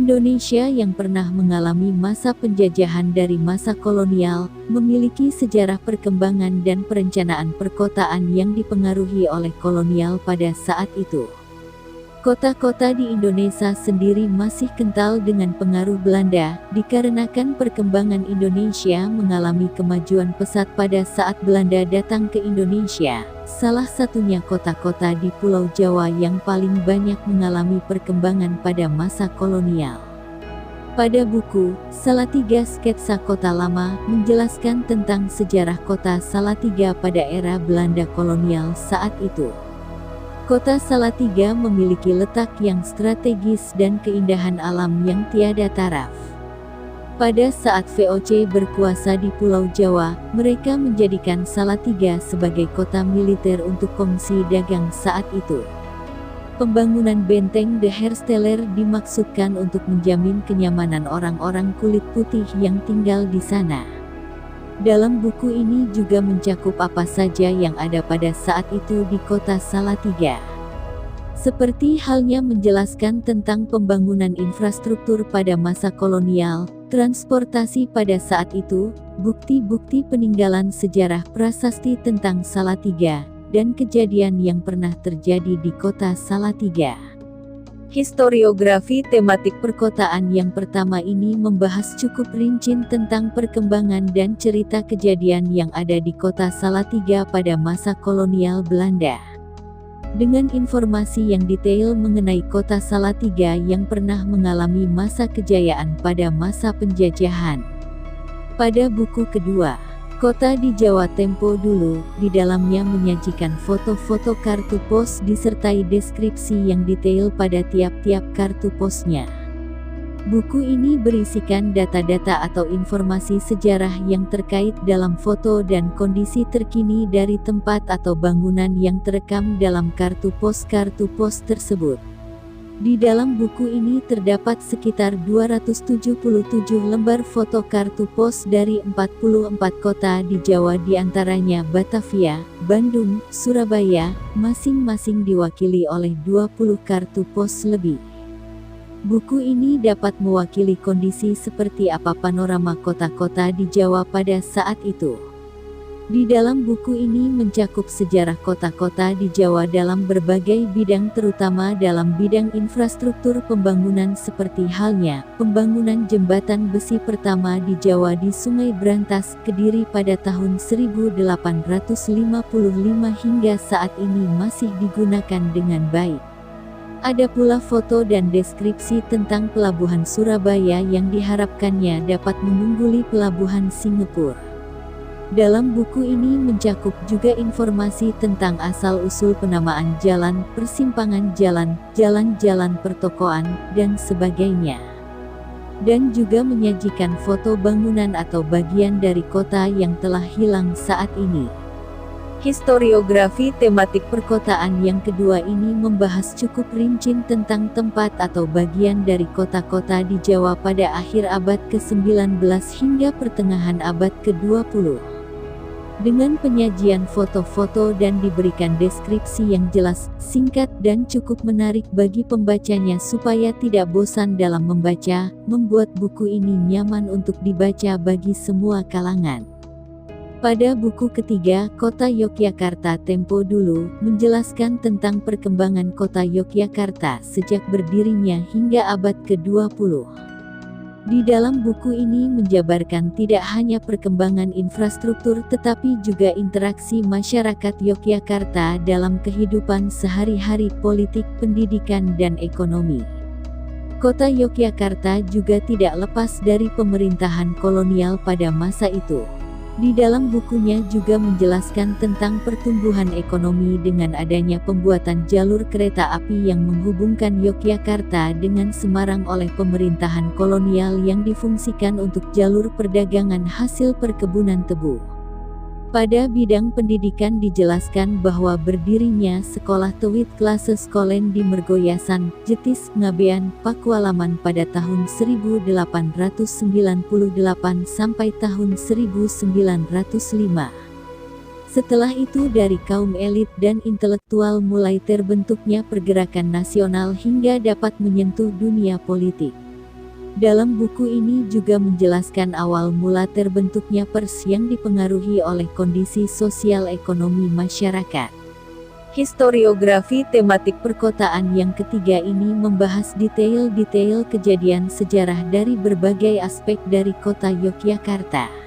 Indonesia yang pernah mengalami masa penjajahan dari masa kolonial, memiliki sejarah perkembangan dan perencanaan perkotaan yang dipengaruhi oleh kolonial pada saat itu. Kota-kota di Indonesia sendiri masih kental dengan pengaruh Belanda, dikarenakan perkembangan Indonesia mengalami kemajuan pesat pada saat Belanda datang ke Indonesia. Salah satunya kota-kota di Pulau Jawa yang paling banyak mengalami perkembangan pada masa kolonial. Pada buku Salatiga Sketsa Kota Lama menjelaskan tentang sejarah kota Salatiga pada era Belanda kolonial saat itu. Kota Salatiga memiliki letak yang strategis dan keindahan alam yang tiada taraf. Pada saat VOC berkuasa di Pulau Jawa, mereka menjadikan Salatiga sebagai kota militer untuk kongsi dagang saat itu. Pembangunan benteng De Hersteller dimaksudkan untuk menjamin kenyamanan orang-orang kulit putih yang tinggal di sana. Dalam buku ini juga mencakup apa saja yang ada pada saat itu di kota Salatiga. Seperti halnya menjelaskan tentang pembangunan infrastruktur pada masa kolonial, transportasi pada saat itu, bukti-bukti peninggalan sejarah prasasti tentang Salatiga, dan kejadian yang pernah terjadi di kota Salatiga. Historiografi tematik perkotaan yang pertama ini membahas cukup rinci tentang perkembangan dan cerita kejadian yang ada di kota Salatiga pada masa kolonial Belanda. Dengan informasi yang detail mengenai kota Salatiga yang pernah mengalami masa kejayaan pada masa penjajahan. Pada buku kedua, Kota di Jawa Tempo Dulu, di dalamnya menyajikan foto-foto kartu pos disertai deskripsi yang detail pada tiap-tiap kartu posnya. Buku ini berisikan data-data atau informasi sejarah yang terkait dalam foto dan kondisi terkini dari tempat atau bangunan yang terekam dalam kartu pos tersebut. Di dalam buku ini terdapat sekitar 277 lembar foto kartu pos dari 44 kota di Jawa, diantaranya Batavia, Bandung, Surabaya, masing-masing diwakili oleh 20 kartu pos lebih. Buku ini dapat mewakili kondisi seperti apa panorama kota-kota di Jawa pada saat itu. Di dalam buku ini mencakup sejarah kota-kota di Jawa dalam berbagai bidang, terutama dalam bidang infrastruktur pembangunan seperti halnya pembangunan jembatan besi pertama di Jawa di Sungai Brantas, Kediri pada tahun 1855 hingga saat ini masih digunakan dengan baik. Ada pula foto dan deskripsi tentang pelabuhan Surabaya yang diharapkannya dapat mengungguli pelabuhan Singapura. Dalam buku ini mencakup juga informasi tentang asal-usul penamaan jalan, persimpangan jalan, jalan-jalan pertokoan, dan sebagainya. Dan juga menyajikan foto bangunan atau bagian dari kota yang telah hilang saat ini. Historiografi tematik perkotaan yang kedua ini membahas cukup rinci tentang tempat atau bagian dari kota-kota di Jawa pada akhir abad ke-19 hingga pertengahan abad ke-20. Dengan penyajian foto-foto dan diberikan deskripsi yang jelas, singkat dan cukup menarik bagi pembacanya supaya tidak bosan dalam membaca, membuat buku ini nyaman untuk dibaca bagi semua kalangan. Pada buku ketiga, Kota Yogyakarta Tempo Dulu, menjelaskan tentang perkembangan kota Yogyakarta sejak berdirinya hingga abad ke-20. Di dalam buku ini menjabarkan tidak hanya perkembangan infrastruktur tetapi juga interaksi masyarakat Yogyakarta dalam kehidupan sehari-hari, politik, pendidikan dan ekonomi. Kota Yogyakarta juga tidak lepas dari pemerintahan kolonial pada masa itu. Di dalam bukunya juga menjelaskan tentang pertumbuhan ekonomi dengan adanya pembuatan jalur kereta api yang menghubungkan Yogyakarta dengan Semarang oleh pemerintahan kolonial yang difungsikan untuk jalur perdagangan hasil perkebunan tebu. Pada bidang pendidikan dijelaskan bahwa berdirinya sekolah Tewit Klase Skolen di Mergoyasan, Jetis, Ngabean, Pakualaman pada tahun 1898 sampai tahun 1905. Setelah itu dari kaum elit dan intelektual mulai terbentuknya pergerakan nasional hingga dapat menyentuh dunia politik. Dalam buku ini juga menjelaskan awal mula terbentuknya Pers yang dipengaruhi oleh kondisi sosial ekonomi masyarakat. Historiografi tematik perkotaan yang ketiga ini membahas detail-detail kejadian sejarah dari berbagai aspek dari kota Yogyakarta.